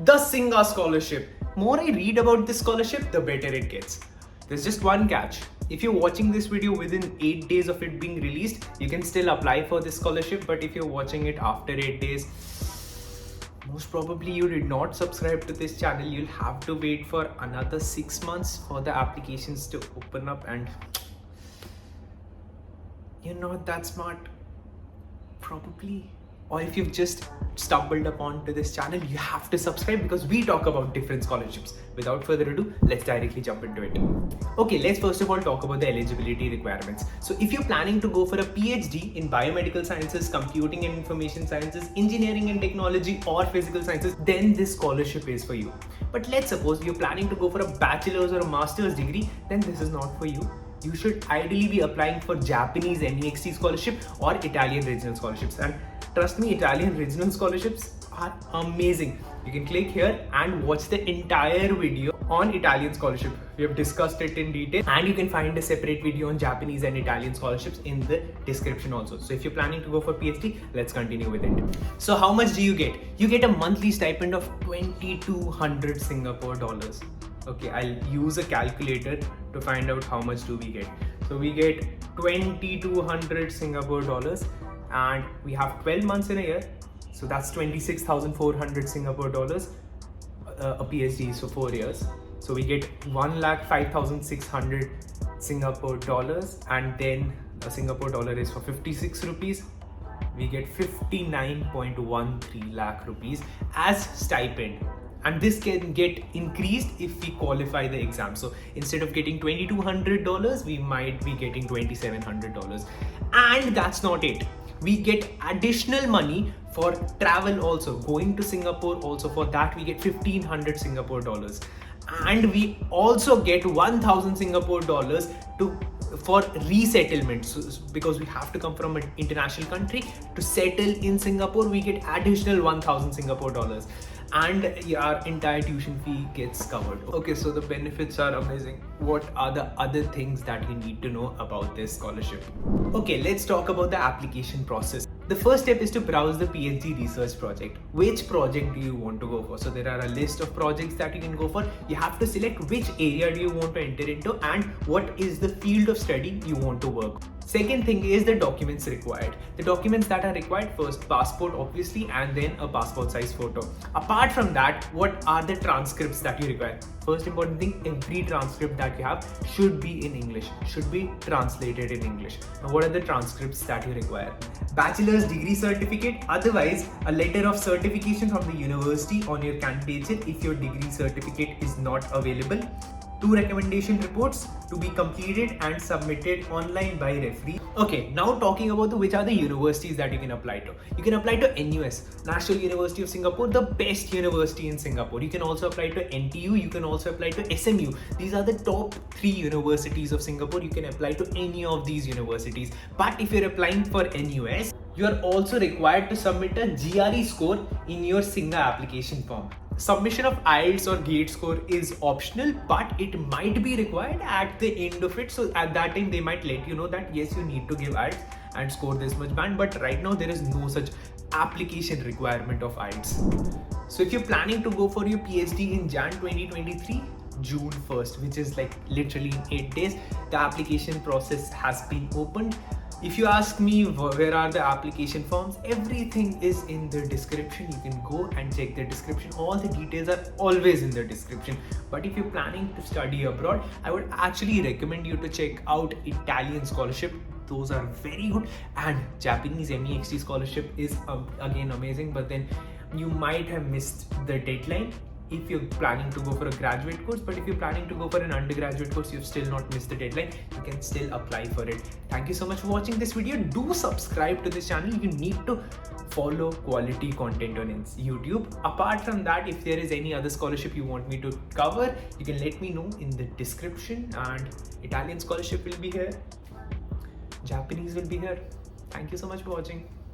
the Singa Scholarship. More I read about this scholarship, the better it gets. There's just one catch. If you're watching this video within 8 days of it being released, you can still apply for this scholarship. But if you're watching it after 8 days, most probably you did not subscribe to this channel. You'll have to wait for another 6 months for the applications to open up, and you're not that smart, probably. Or if you've just stumbled upon to this channel, you have to subscribe because we talk about different scholarships. Without further ado, let's directly jump into it. Okay, let's first of all talk about the eligibility requirements. So if you're planning to go for a PhD in biomedical sciences, computing and information sciences, engineering and technology, or physical sciences, then this scholarship is for you. But let's suppose you're planning to go for a bachelor's or a master's degree, then this is not for you. You should ideally be applying for Japanese NEXT scholarship or Italian regional scholarships. And trust me, Italian regional scholarships are amazing. You can click here and watch the entire video on Italian scholarship. We have discussed it in detail, and you can find a separate video on Japanese and Italian scholarships in the description also. So if you're planning to go for PhD, let's continue with it. So how much do you get? You get a monthly stipend of 2,200 Singapore dollars. Okay, I'll use a calculator to find out how much do we get. So we get 2,200 Singapore dollars, and we have 12 months in a year. So that's 26,400 Singapore dollars. A PhD is for 4 years. So we get 1,05,600 Singapore dollars, and then a Singapore dollar is for 56 rupees. We get 59.13 lakh rupees as stipend. And this can get increased if we qualify the exam. So instead of getting $2,200, we might be getting $2,700. And that's not it. We get additional money for travel also. Going to Singapore also, for that we get 1,500 Singapore dollars. And we also get 1,000 Singapore dollars for resettlement. So, because we have to come from an international country to settle in Singapore, we get additional 1,000 Singapore dollars. And our entire tuition fee gets covered. Okay, so the benefits are amazing. What are the other things that you need to know about this scholarship? Okay, let's talk about the application process. The first step is to browse the PhD research project. Which project do you want to go for? So there are a list of projects that you can go for. You have to select which area do you want to enter into and what is the field of study you want to work. Second thing is the documents required. The documents that are required: first, passport obviously, and then a passport size photo. Apart from that, what are the transcripts that you require? First important thing, every transcript that you have should be in English, should be translated in English. Now, what are the transcripts that you require? Bachelor's degree certificate, otherwise a letter of certification from the university on your candidate if your degree certificate is not available. 2 recommendation reports to be completed and submitted online by referee. Okay, now talking about which are the universities that you can apply to. You can apply to NUS, National University of Singapore, the best university in Singapore. You can also apply to NTU, you can also apply to SMU. These are the top 3 universities of Singapore. You can apply to any of these universities. But if you're applying for NUS, you are also required to submit a GRE score in your Singa application form. Submission of IELTS or GATE score is optional, but it might be required at the end of it. So at that time, they might let you know that yes, you need to give IELTS and score this much band. But right now, there is no such application requirement of IELTS. So if you're planning to go for your PhD in Jan 2023, June 1st, which is like literally in 8 days, the application process has been opened. If you ask me where are the application forms, everything is in the description. You can go and check the description. All the details are always in the description. But if you're planning to study abroad, I would actually recommend you to check out Italian scholarship. Those are very good, and Japanese NEXT scholarship is again amazing, but then you might have missed the deadline if you're planning to go for a graduate course. But if you're planning to go for an undergraduate course, you've still not missed the deadline. You can still apply for it. Thank you so much for watching this video. Do subscribe to this channel. You need to follow quality content on YouTube. Apart from that, if there is any other scholarship you want me to cover, you can let me know in the description. And Italian scholarship will be here, Japanese will be here. Thank you so much for watching.